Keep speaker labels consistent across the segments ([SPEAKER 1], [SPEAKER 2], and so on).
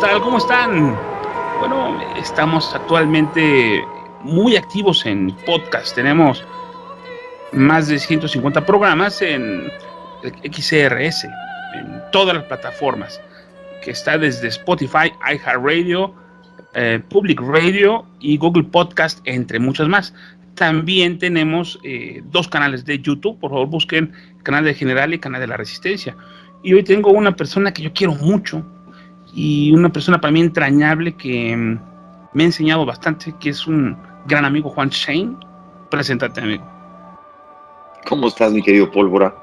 [SPEAKER 1] tal? ¿Cómo están? Bueno, estamos actualmente muy activos en podcast. Tenemos más de 150 programas en XRS, en todas las plataformas, que está desde Spotify, iHeartRadio, Public Radio y Google Podcast, entre muchas más. También tenemos dos canales de YouTube. Por favor, busquen el canal de General y el canal de La Resistencia. Y hoy tengo una persona que yo quiero mucho y una persona para mí entrañable que me ha enseñado bastante, que es un gran amigo, Juan Shane. Preséntate, amigo.
[SPEAKER 2] ¿Cómo estás, mi querido Pólvora?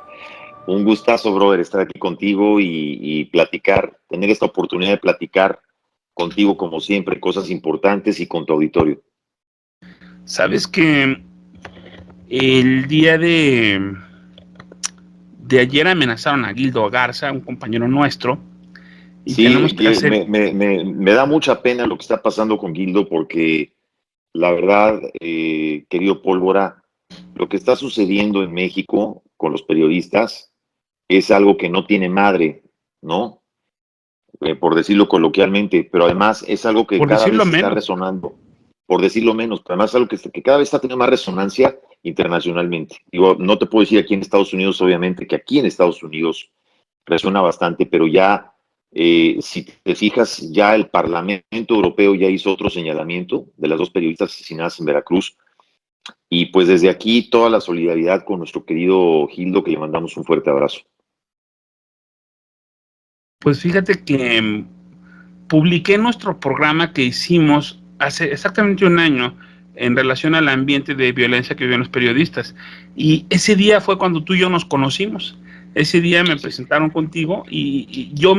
[SPEAKER 2] Un gustazo, brother, estar aquí contigo y platicar, tener esta oportunidad de platicar contigo, como siempre, cosas importantes y con tu auditorio.
[SPEAKER 1] Sabes que el día de ayer amenazaron a Gildo Garza, un compañero nuestro, y tenemos
[SPEAKER 2] Sí,
[SPEAKER 1] que hacer...
[SPEAKER 2] me da mucha pena lo que está pasando con Gildo, porque la verdad, querido Pólvora, lo que está sucediendo en México con los periodistas es algo que no tiene madre, ¿no? Por decirlo coloquialmente, pero además es algo que
[SPEAKER 1] Por
[SPEAKER 2] cada
[SPEAKER 1] decirlo
[SPEAKER 2] vez está
[SPEAKER 1] menos.
[SPEAKER 2] resonando, por decirlo menos, pero además es algo que cada vez está teniendo más resonancia internacionalmente. Digo, no te puedo decir aquí en Estados Unidos, obviamente, que aquí en Estados Unidos resuena bastante, pero ya, si te fijas, ya el Parlamento Europeo ya hizo otro señalamiento de las dos periodistas asesinadas en Veracruz, y pues desde aquí toda la solidaridad con nuestro querido Gildo, que le mandamos un fuerte abrazo.
[SPEAKER 1] Pues fíjate que publiqué nuestro programa que hicimos hace exactamente un año en relación al ambiente de violencia que viven los periodistas. Y ese día fue cuando tú y yo nos conocimos. Ese día me presentaron contigo y yo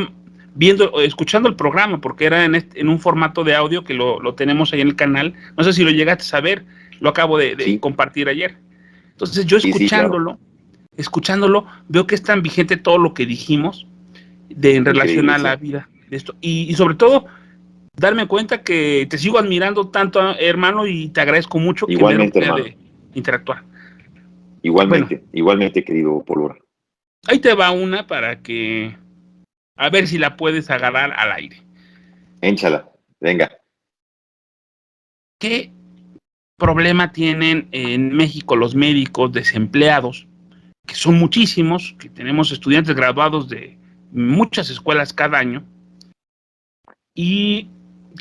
[SPEAKER 1] escuchando el programa, porque era en un formato de audio que lo tenemos ahí en el canal. No sé si lo llegaste a saber, lo acabo de
[SPEAKER 2] Sí,
[SPEAKER 1] compartir ayer. Entonces yo
[SPEAKER 2] sí, claro.
[SPEAKER 1] escuchándolo, veo que es tan vigente todo lo que dijimos en relación
[SPEAKER 2] Increíble,
[SPEAKER 1] a
[SPEAKER 2] sí.
[SPEAKER 1] la vida de esto. Y sobre todo, darme cuenta que te sigo admirando tanto, hermano, y te agradezco mucho que me des la
[SPEAKER 2] Igualmente,
[SPEAKER 1] oportunidad
[SPEAKER 2] hermano.
[SPEAKER 1] de interactuar. Bueno,
[SPEAKER 2] Igualmente, querido Pólvora.
[SPEAKER 1] ahí te va una para que a ver si la puedes agarrar al aire.
[SPEAKER 2] Énchala, venga.
[SPEAKER 1] ¿Qué problema tienen en México los médicos desempleados? Que son muchísimos, que tenemos estudiantes graduados de muchas escuelas cada año y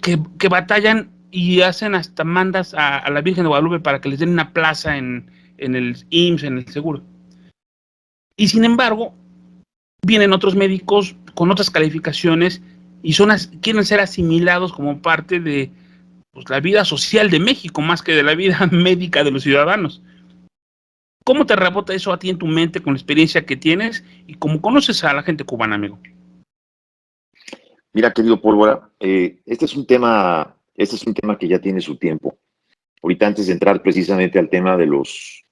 [SPEAKER 1] que batallan y hacen hasta mandas a la Virgen de Guadalupe para que les den una plaza en el IMSS, en el seguro. Y sin embargo, vienen otros médicos con otras calificaciones y quieren ser asimilados como parte de pues, la vida social de México, más que de la vida médica de los ciudadanos. ¿Cómo te rebota eso a ti en tu mente con la experiencia que tienes y cómo conoces a la gente cubana, amigo?
[SPEAKER 2] Mira, querido Pólvora, este es un tema que ya tiene su tiempo. Ahorita, antes de entrar precisamente al tema de los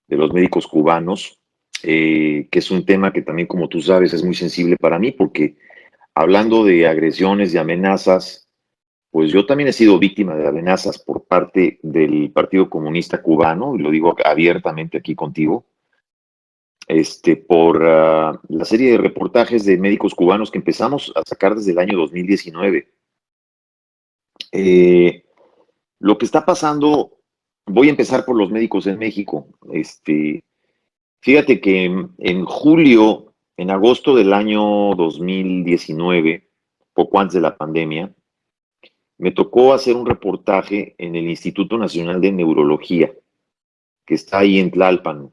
[SPEAKER 2] médicos cubanos, que es un tema que también, como tú sabes, es muy sensible para mí, porque hablando de agresiones, de amenazas, pues yo también he sido víctima de amenazas por parte del Partido Comunista Cubano, y lo digo abiertamente aquí contigo, por la serie de reportajes de médicos cubanos que empezamos a sacar desde el año 2019. Eh, lo que está pasando, voy a empezar por los médicos en México. Fíjate que en julio, en agosto del año 2019, poco antes de la pandemia, me tocó hacer un reportaje en el Instituto Nacional de Neurología, que está ahí en Tlalpan,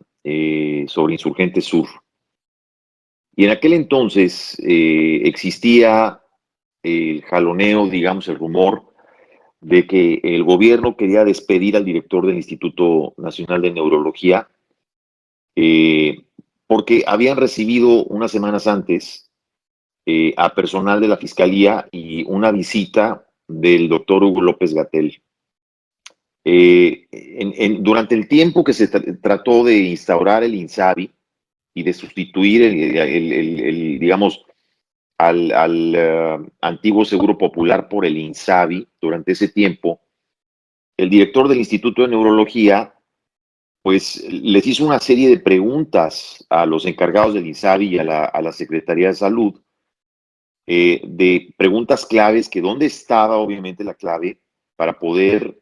[SPEAKER 2] sobre Insurgente Sur. Y en aquel entonces existía el jaloneo, digamos, el rumor de que el gobierno quería despedir al director del Instituto Nacional de Neurología, eh, porque habían recibido unas semanas antes a personal de la Fiscalía y una visita del doctor Hugo López-Gatell. Durante el tiempo que se trató de instaurar el INSABI y de sustituir digamos, al antiguo Seguro Popular por el INSABI, durante ese tiempo, el director del Instituto de Neurología, pues les hizo una serie de preguntas a los encargados del INSABI y a la Secretaría de Salud, de preguntas claves, que dónde estaba obviamente la clave para poder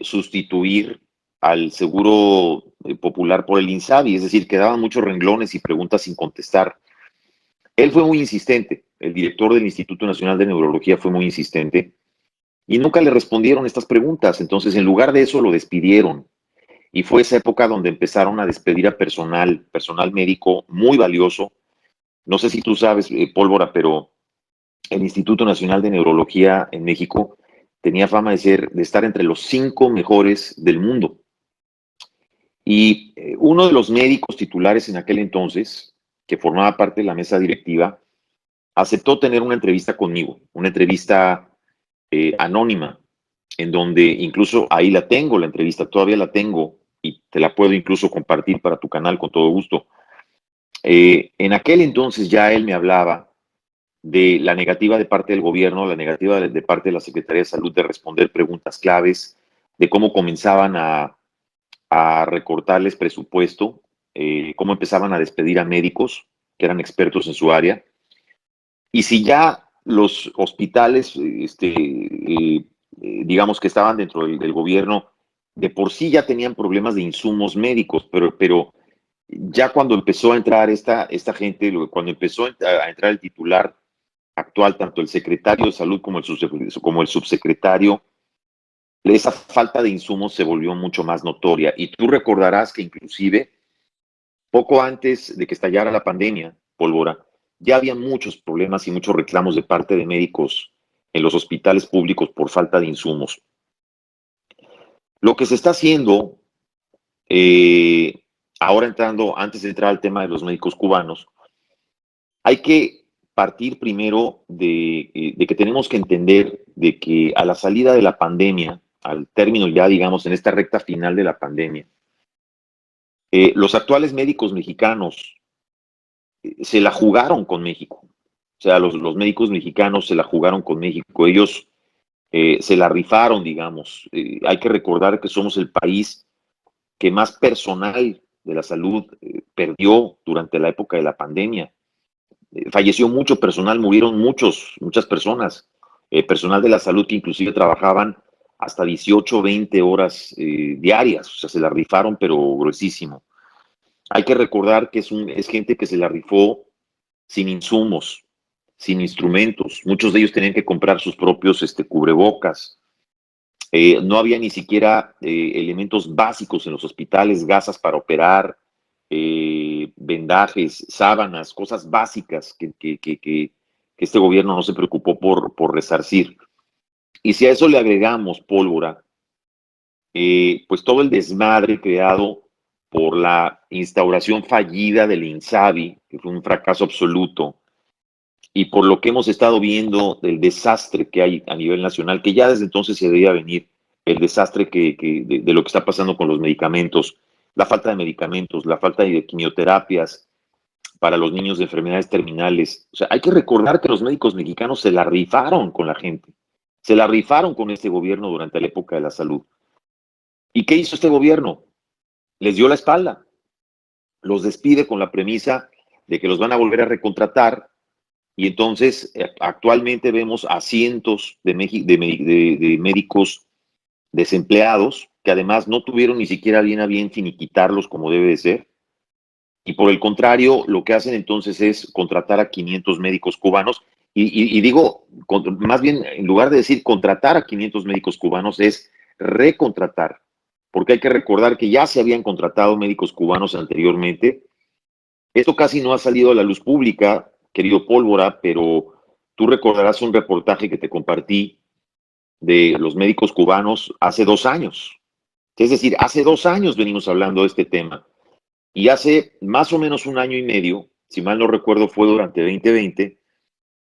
[SPEAKER 2] sustituir al seguro popular por el INSABI, es decir, quedaban muchos renglones y preguntas sin contestar. Él fue muy insistente, el director del Instituto Nacional de Neurología fue muy insistente y nunca le respondieron estas preguntas, entonces en lugar de eso lo despidieron. Y fue esa época donde empezaron a despedir a personal médico muy valioso. No sé si tú sabes, Pólvora, pero el Instituto Nacional de Neurología en México tenía fama de estar entre los 5 mejores del mundo. Y uno de los médicos titulares en aquel entonces, que formaba parte de la mesa directiva, aceptó tener una entrevista conmigo, una entrevista anónima, en donde incluso ahí la tengo, la entrevista, todavía la tengo y te la puedo incluso compartir para tu canal con todo gusto. En aquel entonces ya él me hablaba de la negativa de parte del gobierno, la negativa de parte de la Secretaría de Salud de responder preguntas claves, de cómo comenzaban a recortarles presupuesto, cómo empezaban a despedir a médicos que eran expertos en su área. Y si ya los hospitales, digamos que estaban dentro del gobierno, de por sí ya tenían problemas de insumos médicos, pero ya cuando empezó a entrar esta gente, cuando empezó a entrar el titular actual, tanto el secretario de salud como el subsecretario, esa falta de insumos se volvió mucho más notoria. Y tú recordarás que inclusive poco antes de que estallara la pandemia, Pólvora, ya había muchos problemas y muchos reclamos de parte de médicos en los hospitales públicos por falta de insumos. Lo que se está haciendo, ahora antes de entrar al tema de los médicos cubanos, hay que partir primero de que tenemos que entender de que a la salida de la pandemia, al término ya, digamos, en esta recta final de la pandemia, los actuales médicos mexicanos se la jugaron con México. O sea, los médicos mexicanos se la jugaron con México. Ellos se la rifaron, digamos. Hay que recordar que somos el país que más personal de la salud perdió durante la época de la pandemia. Falleció mucho personal, murieron muchas personas. Personal de la salud que inclusive trabajaban hasta 18, 20 horas diarias. O sea, se la rifaron, pero gruesísimo. Hay que recordar que es gente que se la rifó sin insumos, sin instrumentos. Muchos de ellos tenían que comprar sus propios cubrebocas. No había ni siquiera elementos básicos en los hospitales, gasas para operar, vendajes, sábanas, cosas básicas que este gobierno no se preocupó por resarcir. Y si a eso le agregamos, Pólvora, pues todo el desmadre creado por la instauración fallida del INSABI, que fue un fracaso absoluto, y por lo que hemos estado viendo del desastre que hay a nivel nacional, que ya desde entonces se debía venir, el desastre de lo que está pasando con los medicamentos, la falta de medicamentos, la falta de quimioterapias para los niños de enfermedades terminales. O sea, hay que recordar que los médicos mexicanos se la rifaron con la gente, se la rifaron con este gobierno durante la época de la salud. ¿Y qué hizo este gobierno? Les dio la espalda, los despide con la premisa de que los van a volver a recontratar. Y entonces, actualmente vemos a cientos de médicos desempleados que además no tuvieron ni siquiera bien a bien finiquitarlos como debe de ser. Y por el contrario, lo que hacen entonces es contratar a 500 médicos cubanos. Y digo, más bien, en lugar de decir contratar a 500 médicos cubanos, es recontratar. Porque hay que recordar que ya se habían contratado médicos cubanos anteriormente. Esto casi no ha salido a la luz pública, querido Pólvora, pero tú recordarás un reportaje que te compartí de los médicos cubanos hace 2 años. Es decir, hace 2 años venimos hablando de este tema. Y hace más o menos 1 año y medio, si mal no recuerdo, fue durante 2020,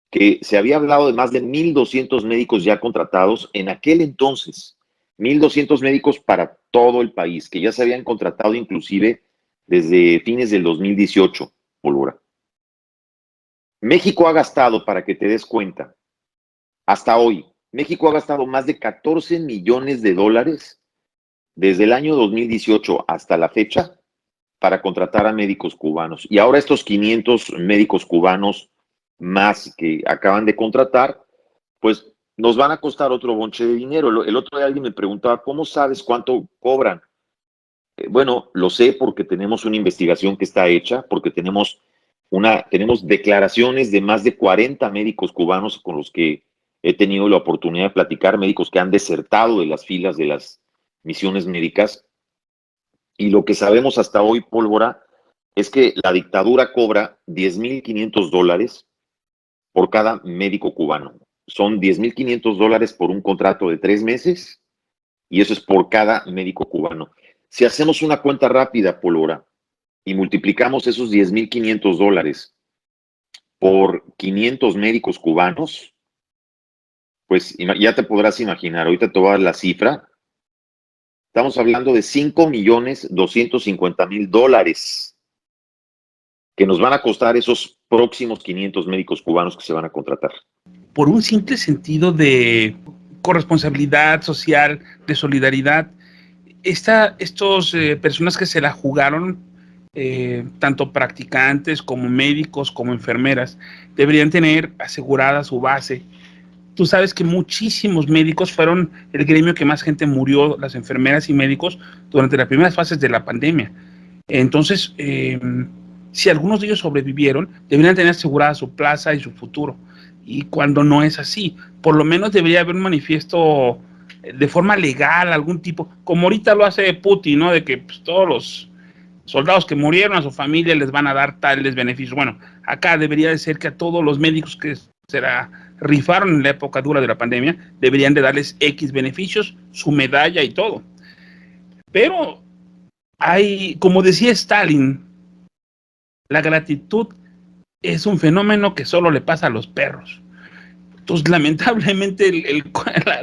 [SPEAKER 2] que se había hablado de más de 1,200 médicos ya contratados en aquel entonces. 1,200 médicos para todo el país, que ya se habían contratado inclusive desde fines del 2018, Pólvora. México ha gastado, para que te des cuenta, hasta hoy, México ha gastado más de 14 millones de dólares desde el año 2018 hasta la fecha para contratar a médicos cubanos. Y ahora estos 500 médicos cubanos más que acaban de contratar, pues nos van a costar otro bonche de dinero. El otro día alguien me preguntaba, ¿cómo sabes cuánto cobran? Bueno, lo sé porque tenemos una investigación que está hecha, porque tenemos declaraciones de más de 40 médicos cubanos con los que he tenido la oportunidad de platicar, médicos que han desertado de las filas de las misiones médicas. Y lo que sabemos hasta hoy, Pólvora, es que la dictadura cobra $10,500 por cada médico cubano. Son $10,500 por un contrato de 3 meses y eso es por cada médico cubano. Si hacemos una cuenta rápida, Pólvora, y multiplicamos esos $10,500 por 500 médicos cubanos, pues ya te podrás imaginar, ahorita te voy a dar la cifra, estamos hablando de $5,250,000 que nos van a costar esos próximos 500 médicos cubanos que se van a contratar.
[SPEAKER 1] Por un simple sentido de corresponsabilidad social, de solidaridad, estos personas que se la jugaron, tanto practicantes como médicos como enfermeras, deberían tener asegurada su base. Tú sabes que muchísimos médicos fueron el gremio que más gente murió, las enfermeras y médicos, durante las primeras fases de la pandemia. Entonces, si algunos de ellos sobrevivieron, deberían tener asegurada su plaza y su futuro. Y cuando no es así, por lo menos debería haber un manifiesto de forma legal, algún tipo, como ahorita lo hace Putin, ¿no? De que pues, todos los soldados que murieron a su familia les van a dar tales beneficios. Bueno, acá debería de ser que a todos los médicos que se la rifaron en la época dura de la pandemia, deberían de darles X beneficios, su medalla y todo. Pero hay, como decía Stalin, la gratitud es un fenómeno que solo le pasa a los perros. Entonces, lamentablemente,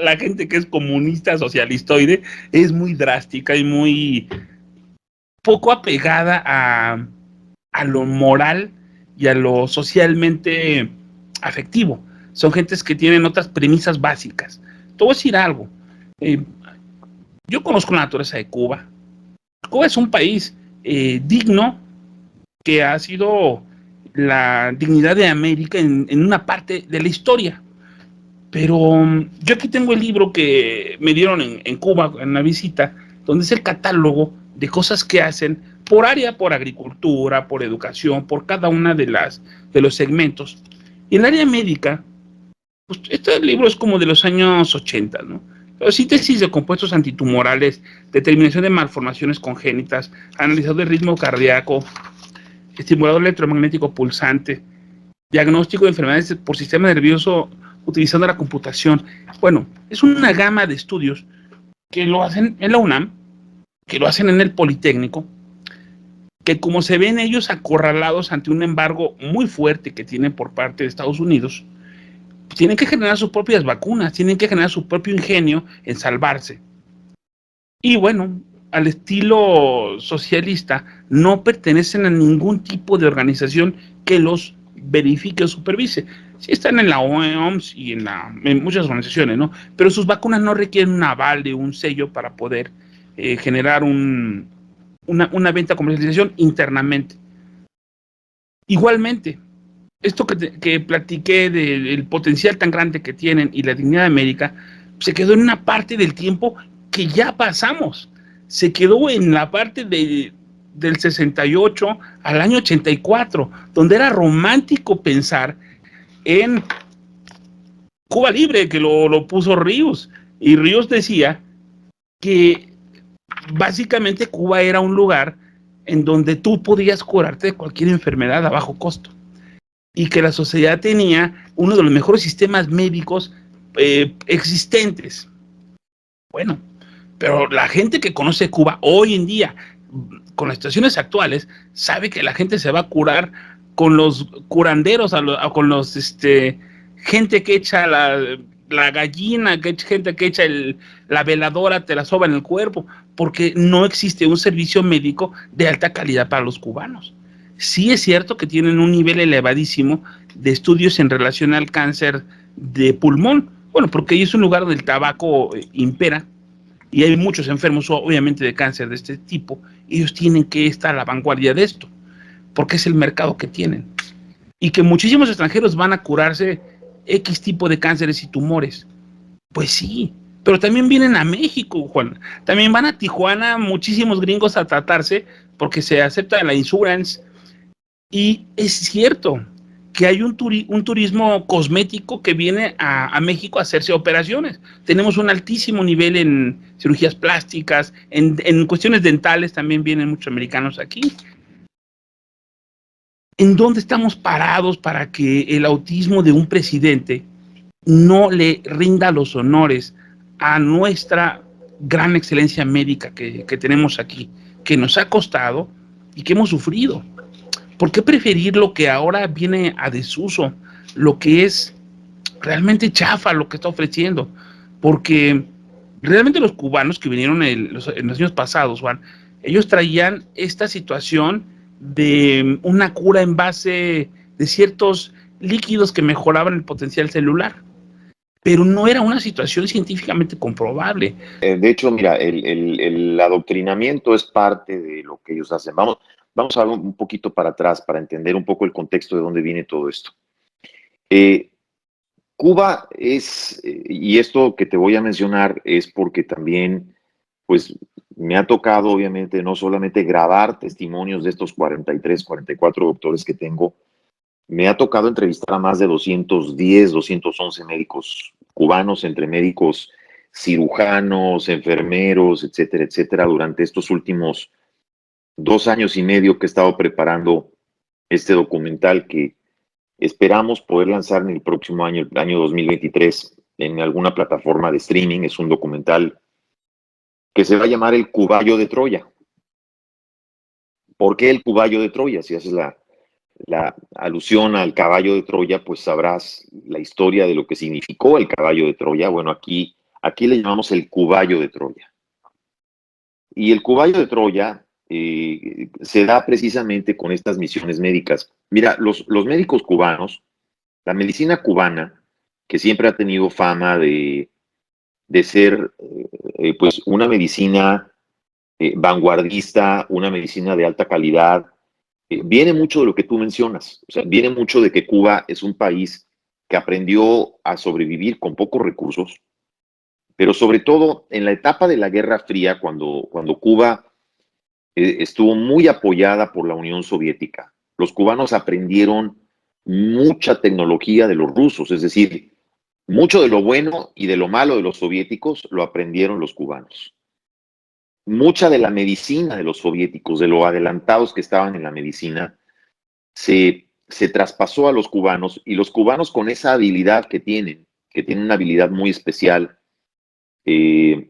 [SPEAKER 1] la gente que es comunista, socialistoide, es muy drástica y muy poco apegada a lo moral y a lo socialmente afectivo. Son gentes que tienen otras premisas básicas. Te voy a decir algo. Eh, yo conozco la naturaleza de Cuba. Cuba es un país digno, que ha sido la dignidad de América en una parte de la historia. Pero yo aquí tengo el libro que me dieron en Cuba en una visita, donde es el catálogo de cosas que hacen por área, por agricultura, por educación, por cada una de los segmentos. Y en el área médica, pues este libro es como de los años 80, ¿no? Pero síntesis de compuestos antitumorales, determinación de malformaciones congénitas, analizador del ritmo cardíaco, estimulador electromagnético pulsante, diagnóstico de enfermedades por sistema nervioso utilizando la computación. Bueno, es una gama de estudios que lo hacen en la UNAM, que lo hacen en el Politécnico, que como se ven ellos acorralados ante un embargo muy fuerte que tienen por parte de Estados Unidos, tienen que generar sus propias vacunas, tienen que generar su propio ingenio en salvarse. Y bueno, al estilo socialista, no pertenecen a ningún tipo de organización que los verifique o supervise. Sí están en la OMS y en muchas organizaciones, ¿no? Pero sus vacunas no requieren un aval de un sello para poder generar una venta comercialización internamente. Igualmente, esto que platiqué del potencial tan grande que tienen y la dignidad de América, se quedó en una parte del tiempo que ya pasamos. Se quedó en la parte del 68 al año 84, donde era romántico pensar en Cuba Libre, que lo puso Ríos. Y Ríos decía que básicamente Cuba era un lugar en donde tú podías curarte de cualquier enfermedad a bajo costo. Y que la sociedad tenía uno de los mejores sistemas médicos existentes. Bueno, pero la gente que conoce Cuba hoy en día, con las situaciones actuales, sabe que la gente se va a curar con los curanderos, con los gente que echa la gallina, gente que echa la veladora, te la soba en el cuerpo, porque no existe un servicio médico de alta calidad para los cubanos. Sí es cierto que tienen un nivel elevadísimo de estudios en relación al cáncer de pulmón, bueno, porque ahí es un lugar donde el tabaco impera y hay muchos enfermos, obviamente, de cáncer de este tipo. Ellos tienen que estar a la vanguardia de esto, porque es el mercado que tienen. y que muchísimos extranjeros van a curarse X tipo de cánceres y tumores. Pues sí, pero también vienen a México, Juan. También van a Tijuana muchísimos gringos a tratarse porque se acepta la insurance. Y es cierto que hay un turismo cosmético que viene a México a hacerse operaciones. Tenemos un altísimo nivel en cirugías plásticas, en cuestiones dentales también vienen muchos americanos aquí. ¿En dónde estamos parados para que el autismo de un presidente no le rinda los honores a nuestra gran excelencia médica que tenemos aquí, que nos ha costado y que hemos sufrido? ¿Por qué preferir lo que ahora viene a desuso, lo que es realmente chafa lo que está ofreciendo? Porque realmente los cubanos que vinieron en los años pasados, Juan, ellos traían esta situación de una cura en base de ciertos líquidos que mejoraban el potencial celular, pero no era una situación científicamente comprobable.
[SPEAKER 2] De hecho, mira, el adoctrinamiento es parte de lo que ellos hacen. Vamos a ver un poquito para atrás para entender un poco el contexto de dónde viene todo esto. Cuba es, y esto que te voy a mencionar es porque también, pues, me ha tocado, obviamente, no solamente grabar testimonios de estos 43, 44 doctores que tengo, me ha tocado entrevistar a más de 210, 211 médicos cubanos, entre médicos cirujanos, enfermeros, etcétera, etcétera, durante estos últimos 2 años y medio que he estado preparando este documental que esperamos poder lanzar en el próximo año, el año 2023, en alguna plataforma de streaming. Es un documental que se va a llamar El Cuballo de Troya. ¿Por qué el Cuballo de Troya? Si haces la alusión al caballo de Troya, pues sabrás la historia de lo que significó el caballo de Troya. Bueno, aquí le llamamos el Cuballo de Troya. Y el Cuballo de Troya se da precisamente con estas misiones médicas. Mira, los médicos cubanos, la medicina cubana, que siempre ha tenido fama de ser pues una medicina vanguardista, una medicina de alta calidad, viene mucho de lo que tú mencionas. O sea, viene mucho de que Cuba es un país que aprendió a sobrevivir con pocos recursos, pero sobre todo en la etapa de la Guerra Fría, cuando Cuba estuvo muy apoyada por la Unión Soviética. Los cubanos aprendieron mucha tecnología de los rusos, es decir, mucho de lo bueno y de lo malo de los soviéticos lo aprendieron los cubanos. Mucha de la medicina de los soviéticos, de lo adelantados que estaban en la medicina, se traspasó a los cubanos, y los cubanos, con esa habilidad que tienen una habilidad muy especial, eh,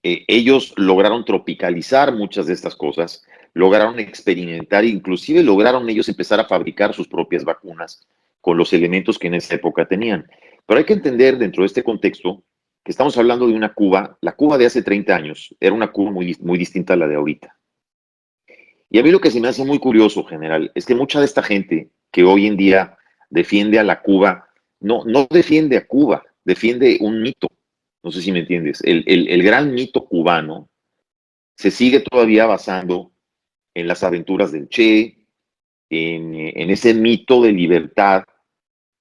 [SPEAKER 2] ellos lograron tropicalizar muchas de estas cosas, lograron experimentar, inclusive lograron ellos empezar a fabricar sus propias vacunas con los elementos que en esa época tenían. Pero hay que entender dentro de este contexto que estamos hablando de una Cuba, la Cuba de hace 30 años era una Cuba muy distinta a la de ahorita. Y a mí lo que se me hace muy curioso, general, es que mucha de esta gente que hoy en día defiende a la Cuba, no defiende a Cuba, defiende un mito. No sé si me entiendes. El gran mito cubano se sigue todavía basando en las aventuras del Che, en ese mito de libertad,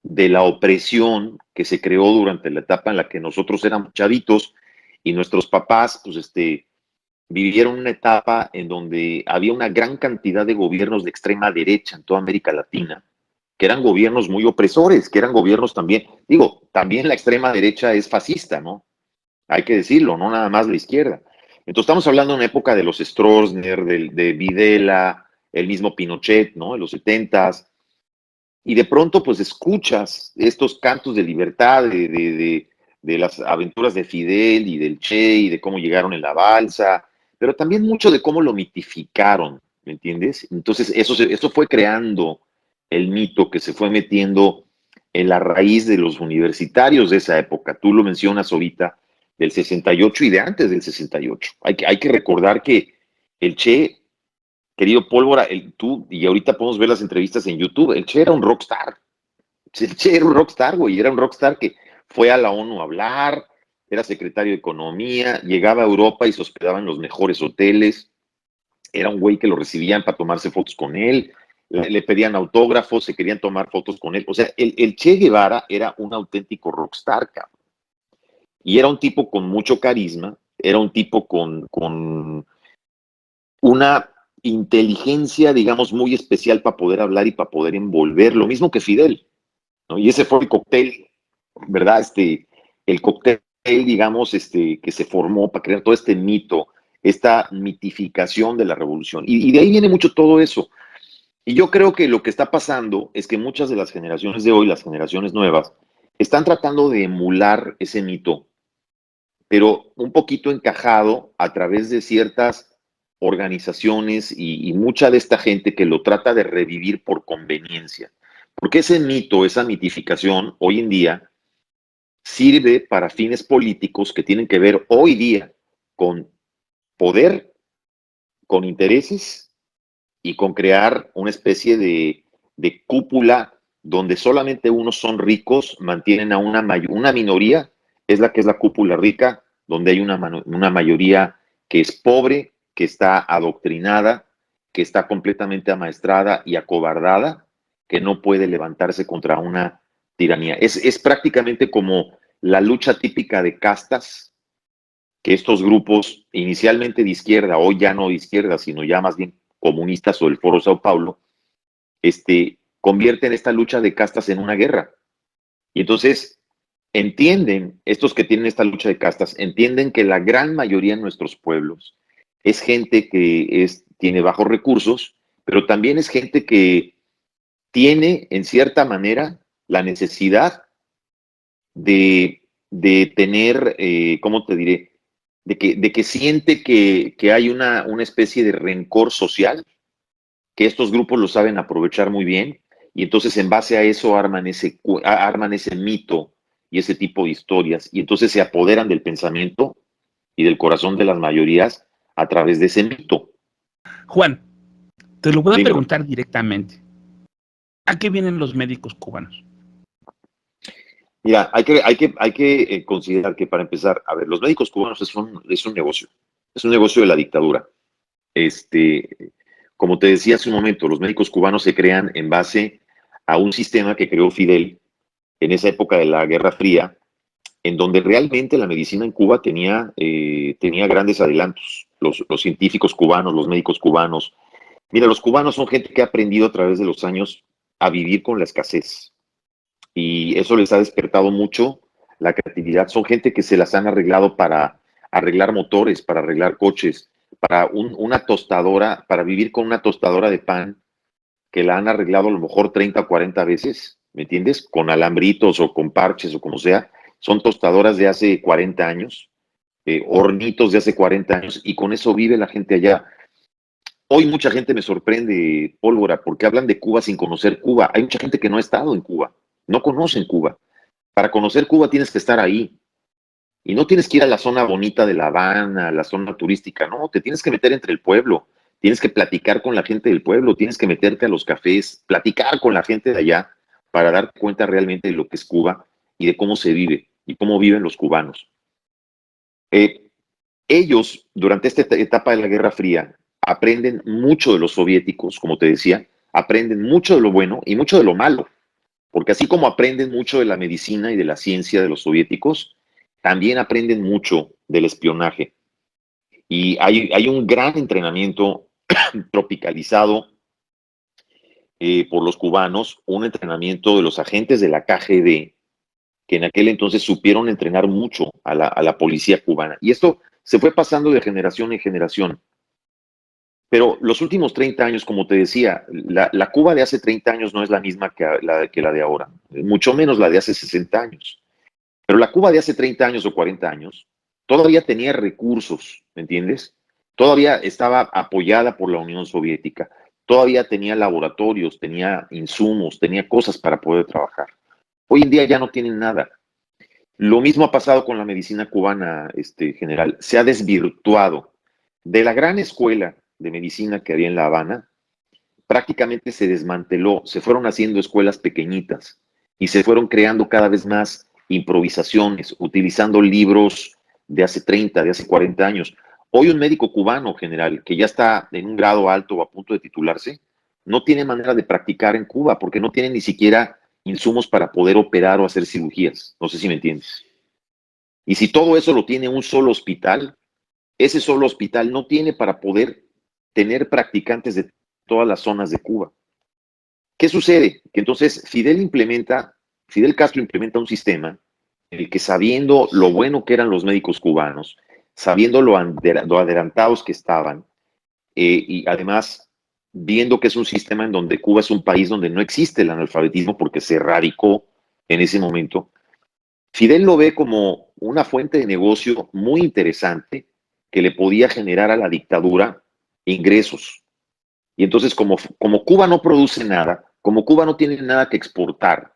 [SPEAKER 2] de la opresión que se creó durante la etapa en la que nosotros éramos chavitos y nuestros papás, pues, vivieron una etapa en donde había una gran cantidad de gobiernos de extrema derecha en toda América Latina, que eran gobiernos muy opresores, que eran gobiernos también, digo, también la extrema derecha es fascista, ¿no? Hay que decirlo, no nada más la izquierda. Entonces estamos hablando de una época de los Stroessner, de Videla, el mismo Pinochet, ¿no? En los 70s, y de pronto pues escuchas estos cantos de libertad, de las aventuras de Fidel y del Che y de cómo llegaron en la balsa, pero también mucho de cómo lo mitificaron, ¿me entiendes? Entonces eso fue creando el mito que se fue metiendo en la raíz de los universitarios de esa época. Tú lo mencionas ahorita, del 68 y de antes del 68. Hay que recordar que el Che, querido Pólvora, tú, y ahorita podemos ver las entrevistas en YouTube, el Che era un rockstar. El Che era un rockstar, güey, era un rockstar que fue a la ONU a hablar, era secretario de Economía, llegaba a Europa y se hospedaba en los mejores hoteles, era un güey que lo recibían para tomarse fotos con él, le pedían autógrafos, se querían tomar fotos con él. O sea, el Che Guevara era un auténtico rockstar, cabrón. Y era un tipo con mucho carisma, era un tipo con una inteligencia, digamos, muy especial para poder hablar y para poder envolver, lo mismo que Fidel, ¿no? Y ese fue el cóctel, ¿verdad? El cóctel, digamos, que se formó para crear todo este mito, esta mitificación de la revolución. Y de ahí viene mucho todo eso. Y yo creo que lo que está pasando es que muchas de las generaciones de hoy, las generaciones nuevas, están tratando de emular ese mito, pero un poquito encajado a través de ciertas organizaciones y mucha de esta gente que lo trata de revivir por conveniencia. Porque ese mito, esa mitificación, hoy en día sirve para fines políticos que tienen que ver hoy día con poder, con intereses y con crear una especie de cúpula donde solamente unos son ricos, mantienen a una minoría, que es la cúpula rica, donde hay una mayoría que es pobre, que está adoctrinada, que está completamente amaestrada y acobardada, que no puede levantarse contra una tiranía. Es prácticamente como la lucha típica de castas que estos grupos, inicialmente de izquierda, hoy ya no de izquierda, sino ya más bien comunistas o el Foro Sao Paulo, convierten esta lucha de castas en una guerra. Y entonces entienden, estos que tienen esta lucha de castas, entienden que la gran mayoría de nuestros pueblos es gente que tiene bajos recursos, pero también es gente que tiene, en cierta manera, la necesidad de tener, ¿cómo te diré? De que siente que hay una especie de rencor social, que estos grupos lo saben aprovechar muy bien, y entonces en base a eso arman ese mito y ese tipo de historias, y entonces se apoderan del pensamiento y del corazón de las mayorías a través de ese mito.
[SPEAKER 1] Juan, te lo voy a
[SPEAKER 2] Dímelo.
[SPEAKER 1] preguntar directamente. ¿A qué vienen los médicos cubanos?
[SPEAKER 2] Mira, hay que considerar que para empezar, a ver, los médicos cubanos es un negocio de la dictadura. Como te decía hace un momento, los médicos cubanos se crean en base a un sistema que creó Fidel en esa época de la Guerra Fría, en donde realmente la medicina en Cuba tenía grandes adelantos. Los científicos cubanos, los médicos cubanos. Mira, los cubanos son gente que ha aprendido a través de los años a vivir con la escasez. Y eso les ha despertado mucho la creatividad. Son gente que se las han arreglado para arreglar motores, para arreglar coches, para una tostadora, para vivir con una tostadora de pan que la han arreglado a lo mejor 30 o 40 veces, ¿me entiendes? Con alambritos o con parches o como sea. Son tostadoras de hace 40 años, hornitos de hace 40 años, y con eso vive la gente allá. Hoy mucha gente me sorprende, Pólvora, porque hablan de Cuba sin conocer Cuba. Hay mucha gente que no ha estado en Cuba, no conocen Cuba. Para conocer Cuba tienes que estar ahí. Y no tienes que ir a la zona bonita de La Habana, a la zona turística, no, te tienes que meter entre el pueblo, tienes que platicar con la gente del pueblo, tienes que meterte a los cafés, platicar con la gente de allá para darte cuenta realmente de lo que es Cuba y de cómo se vive y cómo viven los cubanos. Ellos, durante esta etapa de la Guerra Fría, aprenden mucho de los soviéticos, como te decía, aprenden mucho de lo bueno y mucho de lo malo, porque así como aprenden mucho de la medicina y de la ciencia de los soviéticos, también aprenden mucho del espionaje. Y hay un gran entrenamiento tropicalizado por los cubanos, un entrenamiento de los agentes de la KGB, que en aquel entonces supieron entrenar mucho a la policía cubana. Y esto se fue pasando de generación en generación. Pero los últimos 30 años, como te decía, la Cuba de hace 30 años no es la misma que la de ahora, mucho menos la de hace 60 años. Pero la Cuba de hace 30 años o 40 años todavía tenía recursos, ¿me entiendes? Todavía estaba apoyada por la Unión Soviética, todavía tenía laboratorios, tenía insumos, tenía cosas para poder trabajar. Hoy en día ya no tienen nada. Lo mismo ha pasado con la medicina cubana, general. Se ha desvirtuado. De la gran escuela de medicina que había en La Habana, prácticamente se desmanteló, se fueron haciendo escuelas pequeñitas y se fueron creando cada vez más improvisaciones, utilizando libros de hace 30, de hace 40 años. Hoy un médico cubano general que ya está en un grado alto o a punto de titularse, no tiene manera de practicar en Cuba porque no tienen ni siquiera insumos para poder operar o hacer cirugías. No sé si me entiendes. Y si todo eso lo tiene un solo hospital, ese solo hospital no tiene para poder tener practicantes de todas las zonas de Cuba. ¿Qué sucede? Que entonces Fidel Castro implementa un sistema en el que, sabiendo lo bueno que eran los médicos cubanos, sabiendo lo adelantados que estaban, y además viendo que es un sistema en donde Cuba es un país donde no existe el analfabetismo porque se erradicó en ese momento, Fidel lo ve como una fuente de negocio muy interesante que le podía generar a la dictadura ingresos. Y entonces, como Cuba no produce nada, como Cuba no tiene nada que exportar,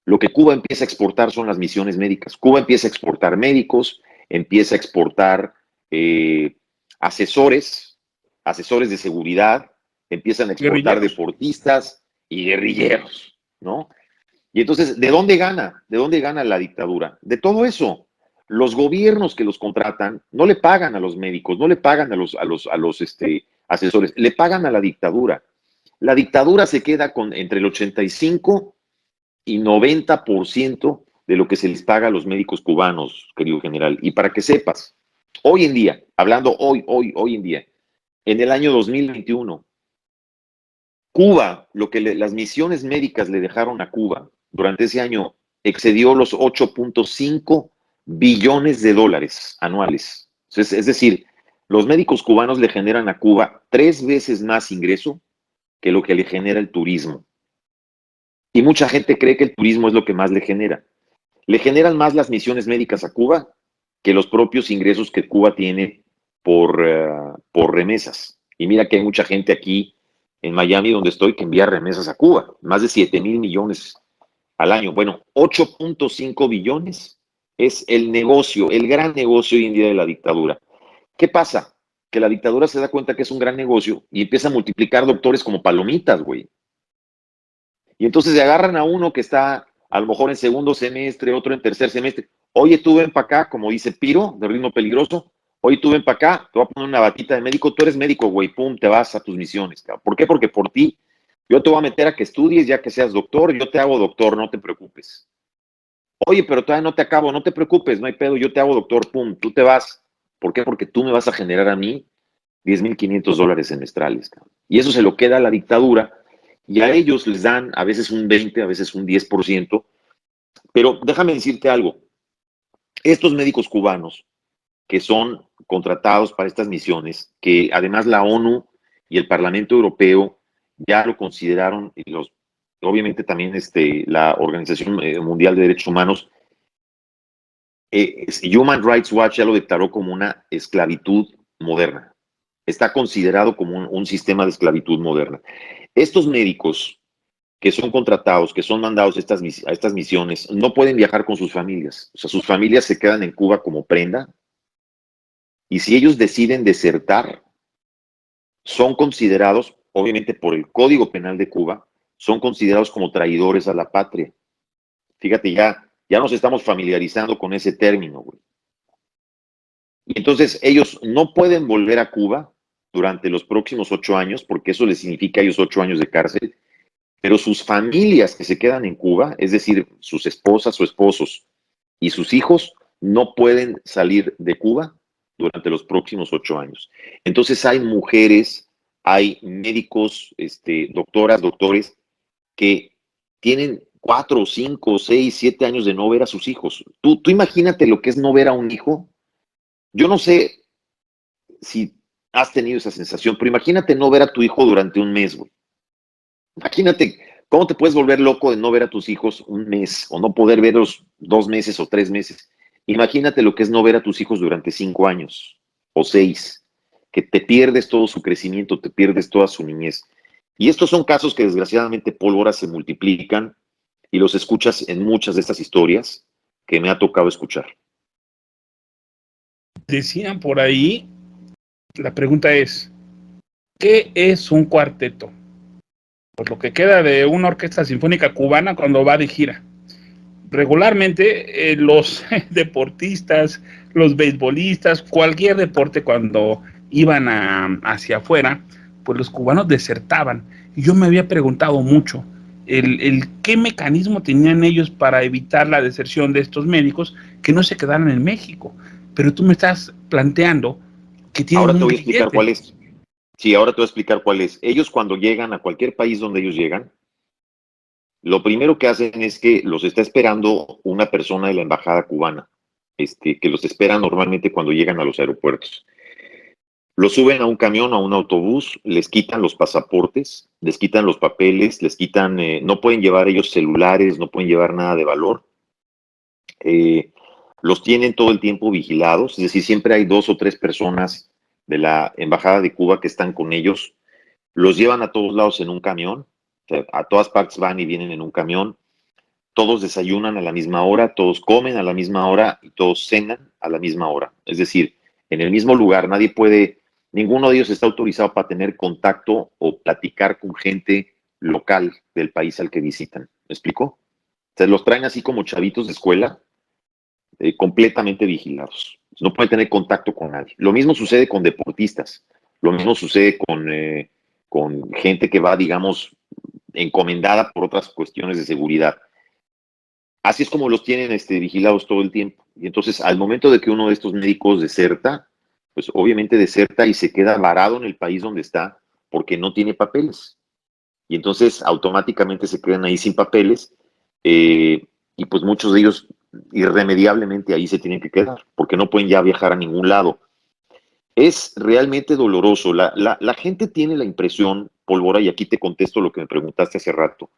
[SPEAKER 2] lo que Cuba empieza a exportar son las misiones médicas. Cuba empieza a exportar médicos, empieza a exportar eh, asesores, asesores de seguridad, empiezan a exportar
[SPEAKER 1] Guerrilleros.
[SPEAKER 2] deportistas y guerrilleros, ¿no? Y entonces, ¿de dónde gana? ¿De dónde gana la dictadura? De todo eso. Los gobiernos que los contratan no le pagan a los médicos, no le pagan a los asesores, le pagan a la dictadura. La dictadura se queda con entre el 85 y 90% de lo que se les paga a los médicos cubanos, querido general. Y para que sepas, hoy en día, hablando hoy en día, en el año 2021, Cuba, lo que las misiones médicas le dejaron a Cuba durante ese año excedió los 8.5 billones de dólares anuales. Es decir, los médicos cubanos le generan a Cuba 3 veces más ingreso que lo que le genera el turismo. Y mucha gente cree que el turismo es lo que más le genera. Le generan más las misiones médicas a Cuba que los propios ingresos que Cuba tiene por remesas. Y mira que hay mucha gente aquí en Miami, donde estoy, que envía remesas a Cuba, más de 7,000 millones al año. Bueno, 8.5 billones es el negocio, el gran negocio hoy en día de la dictadura. ¿Qué pasa? Que la dictadura se da cuenta que es un gran negocio y empieza a multiplicar doctores como palomitas, güey. Y entonces se agarran a uno que está a lo mejor en segundo semestre, otro en tercer semestre. Oye, tú ven para acá, como dice Piro, de Ritmo Peligroso. Oye, tú ven para acá, te voy a poner una batita de médico. Tú eres médico, güey, pum, te vas a tus misiones. Cabrón. ¿Por qué? Porque por ti yo te voy a meter a que estudies, ya que seas doctor, yo te hago doctor, no te preocupes. Oye, pero todavía no te acabo, no te preocupes, no hay pedo, yo te hago doctor, pum, tú te vas. ¿Por qué? Porque tú me vas a generar a mí 10,500 dólares semestrales. Cabrón. Y eso se lo queda a la dictadura y a ellos les dan a veces un 20, a veces un 10%, pero déjame decirte algo, estos médicos cubanos que son contratados para estas misiones, que además la ONU y el Parlamento Europeo ya lo consideraron, y obviamente también la Organización Mundial de Derechos Humanos, Human Rights Watch ya lo declaró como una esclavitud moderna. Está considerado como un sistema de esclavitud moderna. Estos médicos que son contratados, que son mandados a estas misiones, no pueden viajar con sus familias. O sea, sus familias se quedan en Cuba como prenda. Y si ellos deciden desertar, son considerados, obviamente por el Código Penal de Cuba, son considerados como traidores a la patria. Fíjate, ya nos estamos familiarizando con ese término, güey. Y entonces ellos no pueden volver a Cuba durante los próximos 8 años, porque eso les significa a ellos 8 años de cárcel, pero sus familias que se quedan en Cuba, es decir, sus esposas o esposos y sus hijos, no pueden salir de Cuba durante los próximos 8 años. Entonces hay mujeres, hay médicos, doctoras, doctores, que tienen 4, 5, 6, 7 años de no ver a sus hijos. Tú imagínate lo que es no ver a un hijo. Yo no sé si has tenido esa sensación, pero imagínate no ver a tu hijo durante un mes, güey. Imagínate cómo te puedes volver loco de no ver a tus hijos un mes o no poder verlos 2 meses o 3 meses. Imagínate lo que es no ver a tus hijos durante 5 años o 6, que te pierdes todo su crecimiento, te pierdes toda su niñez. Y estos son casos que desgraciadamente pólvora se multiplican y los escuchas en muchas de estas historias que me ha tocado escuchar.
[SPEAKER 1] Decían por ahí, la pregunta es, ¿qué es un cuarteto? Pues lo que queda de una orquesta sinfónica cubana cuando va de gira. Regularmente los deportistas, los beisbolistas, cualquier deporte cuando iban hacia afuera, pues los cubanos desertaban Y yo me había preguntado mucho qué mecanismo tenían ellos para evitar la deserción de estos médicos que no se quedaran en México. Pero tú me estás planteando que tienen
[SPEAKER 2] Ahora te
[SPEAKER 1] un
[SPEAKER 2] voy a explicar cuál
[SPEAKER 1] grillete.
[SPEAKER 2] es. Sí, ahora te voy a explicar cuál es. Ellos cuando llegan a cualquier país donde ellos llegan, lo primero que hacen es que los está esperando una persona de la embajada cubana, que los espera normalmente cuando llegan a los aeropuertos. Los suben a un camión, a un autobús, les quitan los pasaportes, les quitan los papeles, les quitan, no pueden llevar ellos celulares, no pueden llevar nada de valor. Eh, los tienen todo el tiempo vigilados, es decir, siempre hay 2 o 3 personas de la embajada de Cuba que están con ellos. Los llevan a todos lados en un camión, o sea, a todas partes van y vienen en un camión. Todos desayunan a la misma hora, todos comen a la misma hora y todos cenan a la misma hora. Es decir, en el mismo lugar, ninguno de ellos está autorizado para tener contacto o platicar con gente local del país al que visitan. ¿Me explico? Se los traen así como chavitos de escuela, completamente vigilados. No pueden tener contacto con nadie. Lo mismo sucede con deportistas. Lo mismo sucede con gente que va, digamos, encomendada por otras cuestiones de seguridad. Así es como los tienen vigilados todo el tiempo. Y entonces, al momento de que uno de estos médicos deserta, pues obviamente deserta y se queda varado en el país donde está porque no tiene papeles. Y entonces automáticamente se quedan ahí sin papeles, y pues muchos de ellos irremediablemente ahí se tienen que quedar porque no pueden ya viajar a ningún lado. Es realmente doloroso. La gente tiene la impresión, Pólvora, y aquí te contesto lo que me preguntaste hace rato,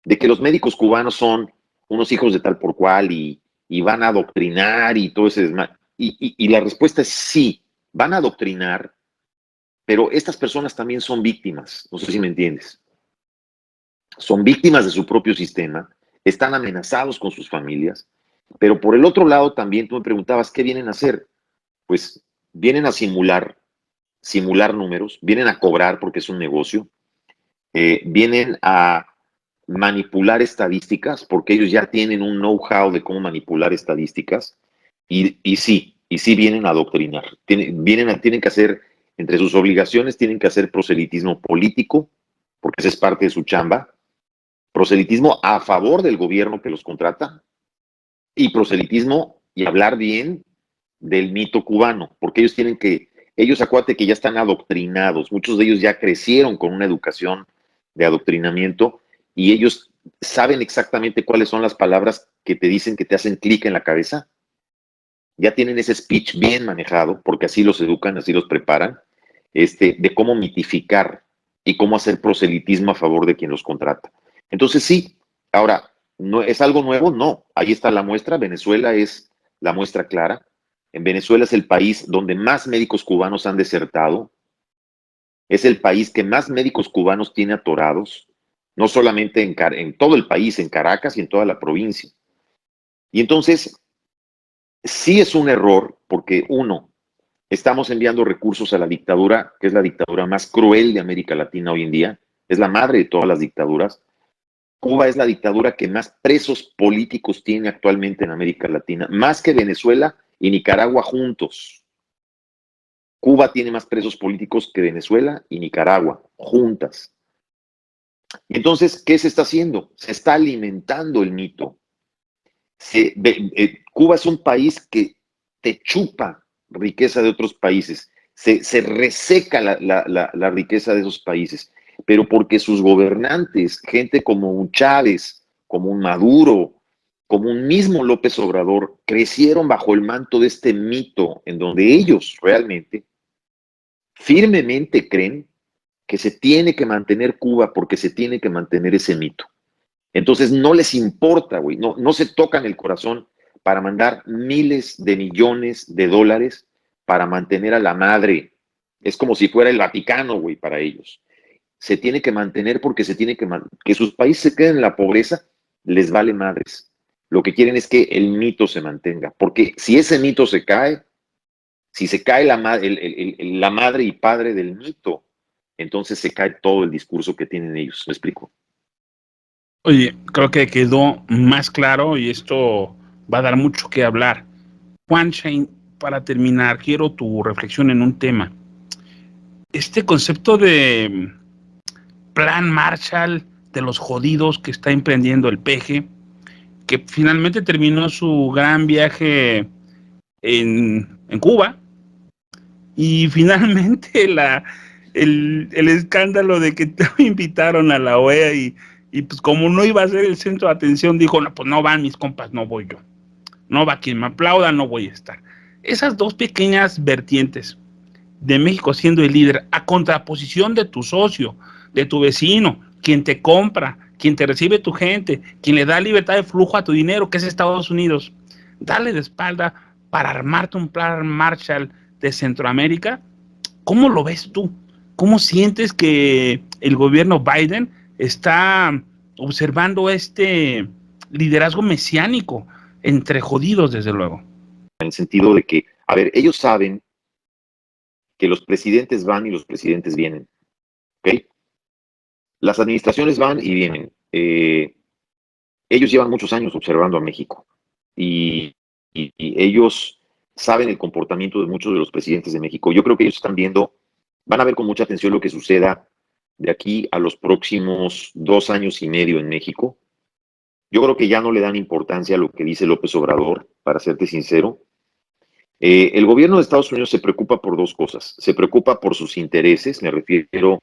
[SPEAKER 2] de que los médicos cubanos son unos hijos de tal por cual y van a adoctrinar y todo ese desmadre. Y la respuesta es sí, van a adoctrinar, pero estas personas también son víctimas, no sé si me entiendes. Son víctimas de su propio sistema, están amenazados con sus familias, pero por el otro lado también tú me preguntabas, ¿qué vienen a hacer? Pues vienen a simular números, vienen a cobrar porque es un negocio, vienen a manipular estadísticas, porque ellos ya tienen un know-how de cómo manipular estadísticas, y sí vienen a adoctrinar. Tienen que hacer, entre sus obligaciones, tienen que hacer proselitismo político, porque esa es parte de su chamba, proselitismo a favor del gobierno que los contrata, y proselitismo y hablar bien del mito cubano, porque ellos acuérdate que ya están adoctrinados, muchos de ellos ya crecieron con una educación de adoctrinamiento y ellos saben exactamente cuáles son las palabras que te dicen que te hacen clic en la cabeza. Ya tienen ese speech bien manejado, porque así los educan, así los preparan, de cómo mitificar y cómo hacer proselitismo a favor de quien los contrata. Entonces sí, ahora, ¿no es algo nuevo? No, ahí está la muestra, Venezuela es la muestra clara. En Venezuela es el país donde más médicos cubanos han desertado, es el país que más médicos cubanos tiene atorados, no solamente en todo el país, en Caracas y en toda la provincia. Y entonces, sí es un error porque uno, estamos enviando recursos a la dictadura, que es la dictadura más cruel de América Latina hoy en día, es la madre de todas las dictaduras. Cuba es la dictadura que más presos políticos tiene actualmente en América Latina, más que Venezuela y Nicaragua juntos. Cuba tiene más presos políticos que Venezuela y Nicaragua juntas. Entonces, ¿qué se está haciendo? Se está alimentando el mito. Cuba es un país que te chupa riqueza de otros países, se reseca la riqueza de esos países, pero porque sus gobernantes, gente como un Chávez, como un Maduro, como un mismo López Obrador, crecieron bajo el manto de este mito en donde ellos realmente firmemente creen que se tiene que mantener Cuba porque se tiene que mantener ese mito. Entonces no les importa, güey, no se tocan el corazón para mandar miles de millones de dólares para mantener a la madre. Es como si fuera el Vaticano, güey, para ellos. Se tiene que mantener porque se tiene que sus países se queden en la pobreza, les vale madres. Lo que quieren es que el mito se mantenga, porque si ese mito se cae, si se cae la madre y padre del mito, entonces se cae todo el discurso que tienen ellos. ¿Me explico?
[SPEAKER 1] Oye, creo que quedó más claro y esto va a dar mucho que hablar. Juan Shane, para terminar, quiero tu reflexión en un tema. Este concepto de plan Marshall de los jodidos que está emprendiendo el peje, que finalmente terminó su gran viaje en Cuba, y finalmente el escándalo de que invitaron a la OEA y pues como no iba a ser el centro de atención, dijo, no, pues no van mis compas, no voy yo. No va quien me aplauda, no voy a estar. Esas dos pequeñas vertientes de México siendo el líder, a contraposición de tu socio, de tu vecino, quien te compra, quien te recibe tu gente, quien le da libertad de flujo a tu dinero, que es Estados Unidos, darle de espalda para armarte un plan Marshall de Centroamérica. ¿Cómo lo ves tú? ¿Cómo sientes que el gobierno Biden está observando este liderazgo mesiánico entre jodidos, desde luego?
[SPEAKER 2] En el sentido de que, a ver, ellos saben que los presidentes van y los presidentes vienen, ¿ok? Las administraciones van y vienen. Ellos llevan muchos años observando a México y ellos saben el comportamiento de muchos de los presidentes de México. Yo creo que ellos están viendo, van a ver con mucha atención lo que suceda de aquí a los próximos 2 años y medio en México. Yo creo que ya no le dan importancia a lo que dice López Obrador, para serte sincero. El gobierno de Estados Unidos se preocupa por dos cosas. Se preocupa por sus intereses, me refiero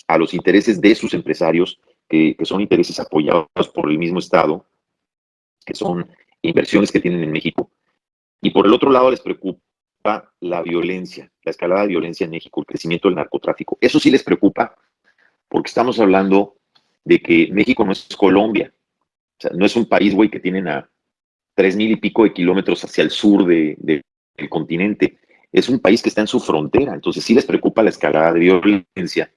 [SPEAKER 2] a los intereses de sus empresarios, que son intereses apoyados por el mismo Estado, que son inversiones que tienen en México. Y por el otro lado les preocupa la violencia, la escalada de violencia en México, el crecimiento del narcotráfico. Eso sí les preocupa porque estamos hablando de que México no es Colombia. O sea, no es un país, güey, que tienen a 3,000 y pico de kilómetros hacia el sur del continente. Es un país que está en su frontera. Entonces sí les preocupa la escalada de violencia.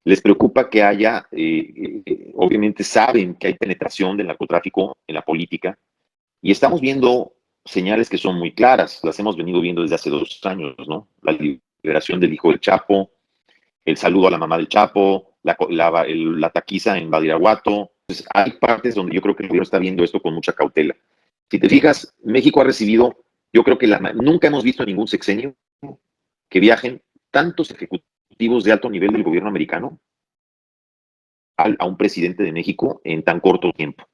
[SPEAKER 2] Les preocupa que haya, obviamente saben que hay penetración del narcotráfico en la política y estamos viendo señales que son muy claras, las hemos venido viendo desde hace 2 años, ¿no? La liberación del hijo del Chapo, el saludo a la mamá del Chapo, la taquiza en Badiraguato. Entonces, hay partes donde yo creo que el gobierno está viendo esto con mucha cautela. Si te fijas, México ha recibido, yo creo que nunca hemos visto en ningún sexenio que viajen tantos ejecutivos de alto nivel del gobierno americano a un presidente de México en tan corto tiempo.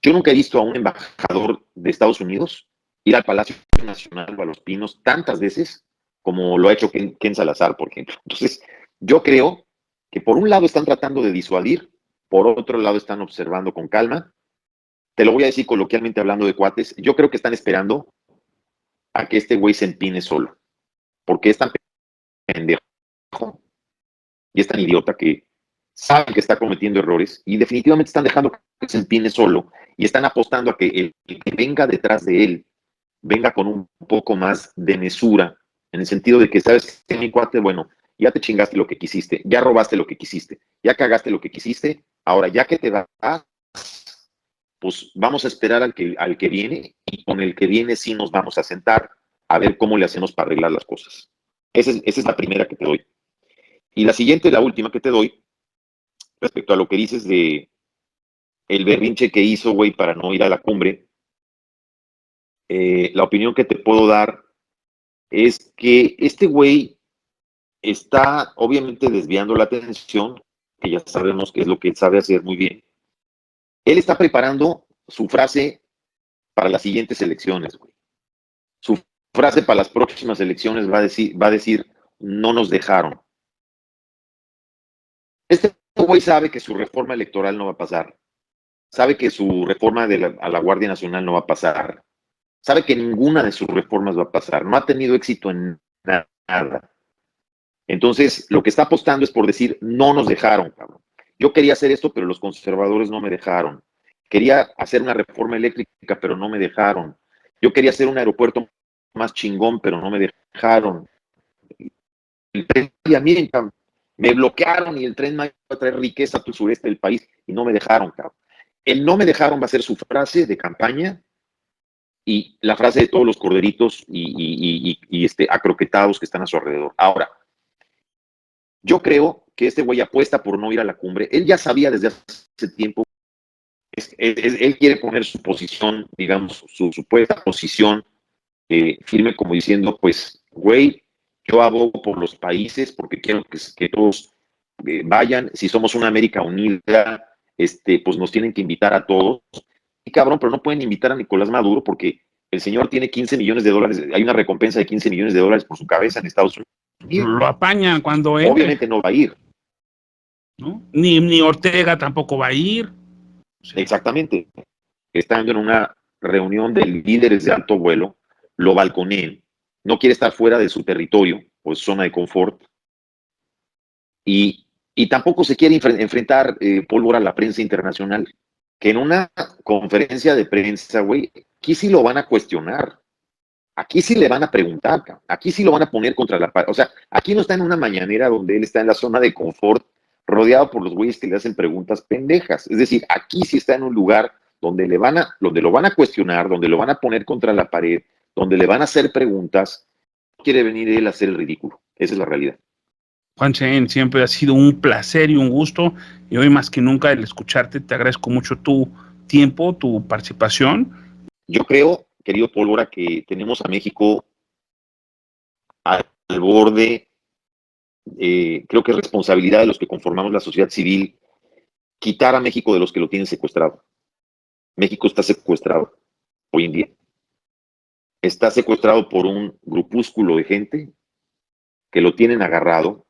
[SPEAKER 2] Yo nunca he visto a un embajador de Estados Unidos ir al Palacio Nacional o a Los Pinos tantas veces como lo ha hecho Ken Salazar, por ejemplo. Entonces, yo creo que por un lado están tratando de disuadir, por otro lado están observando con calma. Te lo voy a decir coloquialmente hablando de cuates, yo creo que están esperando a que este güey se empine solo, porque es tan pendejo y es tan idiota que sabe que está cometiendo errores y definitivamente están dejando que se empine solo y están apostando a que el que venga detrás de él venga con un poco más de mesura, en el sentido de que, ¿sabes qué, mi cuate? Bueno, ya te chingaste lo que quisiste, ya robaste lo que quisiste, ya cagaste lo que quisiste, ahora ya que te vas, pues vamos a esperar al que viene y con el que viene sí nos vamos a sentar a ver cómo le hacemos para arreglar las cosas. Esa es la primera que te doy. Y la siguiente, la última que te doy, respecto a lo que dices de el berrinche que hizo, güey, para no ir a la cumbre, la opinión que te puedo dar es que este güey está obviamente desviando la atención, que ya sabemos que es lo que él sabe hacer muy bien. Él está preparando su frase para las siguientes elecciones, güey. Su frase para las próximas elecciones va a decir, no nos dejaron. Este güey sabe que su reforma electoral no va a pasar. Sabe que su reforma a la Guardia Nacional no va a pasar. Sabe que ninguna de sus reformas va a pasar. No ha tenido éxito en nada. Entonces, lo que está apostando es por decir, no nos dejaron, cabrón. Yo quería hacer esto, pero los conservadores no me dejaron. Quería hacer una reforma eléctrica, pero no me dejaron. Yo quería hacer un aeropuerto más chingón, pero no me dejaron. El tren, miren, cabrón, me bloquearon y el tren va a traer riqueza a todo el sureste del país y no me dejaron, cabrón. El no me dejaron va a ser su frase de campaña y la frase de todos los corderitos y acroquetados que están a su alrededor. Ahora, yo creo que este güey apuesta por no ir a la cumbre. Él ya sabía desde hace tiempo. Él quiere poner su posición, digamos, su supuesta posición firme, como diciendo, pues, güey, yo abogo por los países porque quiero que todos vayan, si somos una América unida, pues nos tienen que invitar a todos. Y cabrón, pero no pueden invitar a Nicolás Maduro porque el señor tiene 15 millones de dólares, hay una recompensa de 15 millones de dólares por su cabeza en Estados Unidos.
[SPEAKER 1] Lo apañan cuando entre.
[SPEAKER 2] Obviamente no va a ir.
[SPEAKER 1] ¿No? Ni Ortega tampoco va a ir.
[SPEAKER 2] O sea, exactamente. Estando en una reunión de líderes de alto vuelo, lo balconean, no quiere estar fuera de su territorio o su zona de confort, y tampoco se quiere enfrentar pólvora a la prensa internacional, que en una conferencia de prensa, güey, aquí sí lo van a cuestionar, aquí sí le van a preguntar, aquí sí lo van a poner contra la pared. O sea, aquí no está en una mañanera donde él está en la zona de confort, rodeado por los güeyes que le hacen preguntas pendejas. Es decir, aquí sí está en un lugar donde donde lo van a cuestionar, donde lo van a poner contra la pared, donde le van a hacer preguntas. No quiere venir él a hacer el ridículo. Esa es la realidad.
[SPEAKER 1] Juan Chen, siempre ha sido un placer y un gusto, y hoy más que nunca el escucharte. Te agradezco mucho tu tiempo, tu participación.
[SPEAKER 2] Yo creo, querido Pólvora, que tenemos a México al borde. Creo que es responsabilidad de los que conformamos la sociedad civil quitar a México de los que lo tienen secuestrado. México está secuestrado hoy en día. Está secuestrado por un grupúsculo de gente que lo tienen agarrado,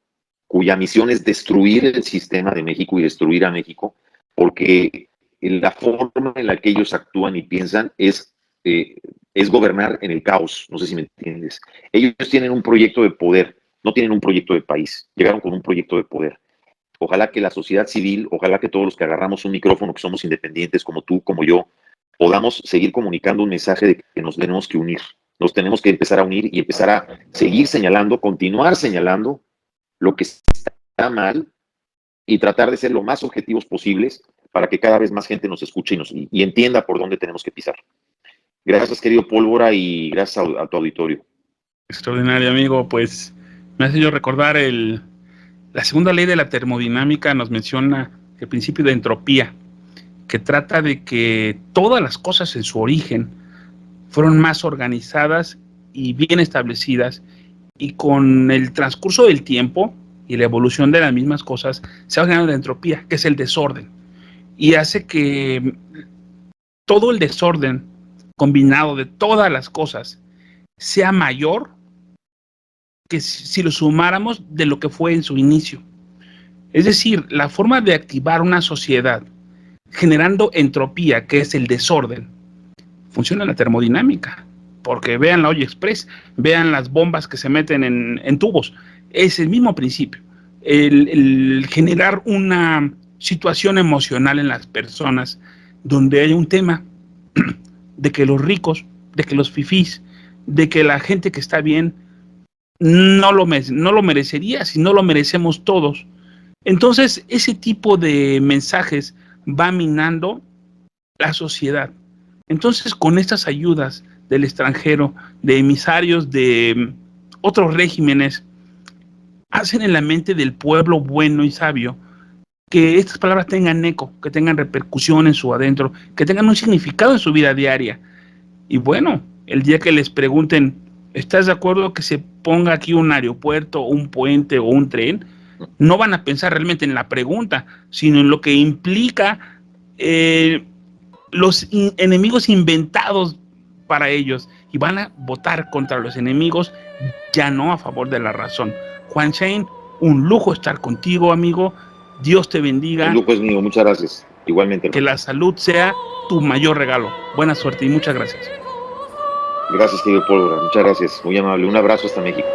[SPEAKER 2] cuya misión es destruir el sistema de México y destruir a México, porque la forma en la que ellos actúan y piensan es gobernar en el caos. No sé si me entiendes. Ellos tienen un proyecto de poder, no tienen un proyecto de país. Llegaron con un proyecto de poder. Ojalá que la sociedad civil, ojalá que todos los que agarramos un micrófono, que somos independientes, como tú, como yo, podamos seguir comunicando un mensaje de que nos tenemos que unir. Nos tenemos que empezar a unir y empezar a seguir señalando, continuar señalando lo que está mal y tratar de ser lo más objetivos posibles para que cada vez más gente nos escuche y entienda por dónde tenemos que pisar. Gracias, querido Pólvora, y gracias a tu auditorio.
[SPEAKER 1] Extraordinario, amigo. Pues me hace yo recordar la segunda ley de la termodinámica. Nos menciona el principio de entropía, que trata de que todas las cosas en su origen fueron más organizadas y bien establecidas, y con el transcurso del tiempo y la evolución de las mismas cosas se va generando la entropía, que es el desorden, y hace que todo el desorden combinado de todas las cosas sea mayor que si lo sumáramos de lo que fue en su inicio. Es decir, la forma de activar una sociedad generando entropía, que es el desorden, funciona la termodinámica. Porque vean la olla express, vean las bombas que se meten en tubos. Es el mismo principio. El generar una situación emocional en las personas donde hay un tema de que los ricos, de que los fifís, de que la gente que está bien no lo merecería, si no lo merecemos todos. Entonces, ese tipo de mensajes va minando la sociedad. Entonces, con estas ayudas del extranjero, de emisarios de otros regímenes, hacen en la mente del pueblo bueno y sabio que estas palabras tengan eco, que tengan repercusión en su adentro, que tengan un significado en su vida diaria. Y bueno, el día que les pregunten, ¿estás de acuerdo que se ponga aquí un aeropuerto, un puente o un tren? No van a pensar realmente en la pregunta, sino en lo que implica los enemigos inventados para ellos, y van a votar contra los enemigos, ya no a favor de la razón. Juan Shane, un lujo estar contigo, amigo. Dios te bendiga.
[SPEAKER 2] El lujo es mío, muchas gracias. Igualmente.
[SPEAKER 1] Que la salud sea tu mayor regalo. Buena suerte y muchas gracias.
[SPEAKER 2] Gracias, querido Pólvora. Muchas gracias. Muy amable. Un abrazo hasta México.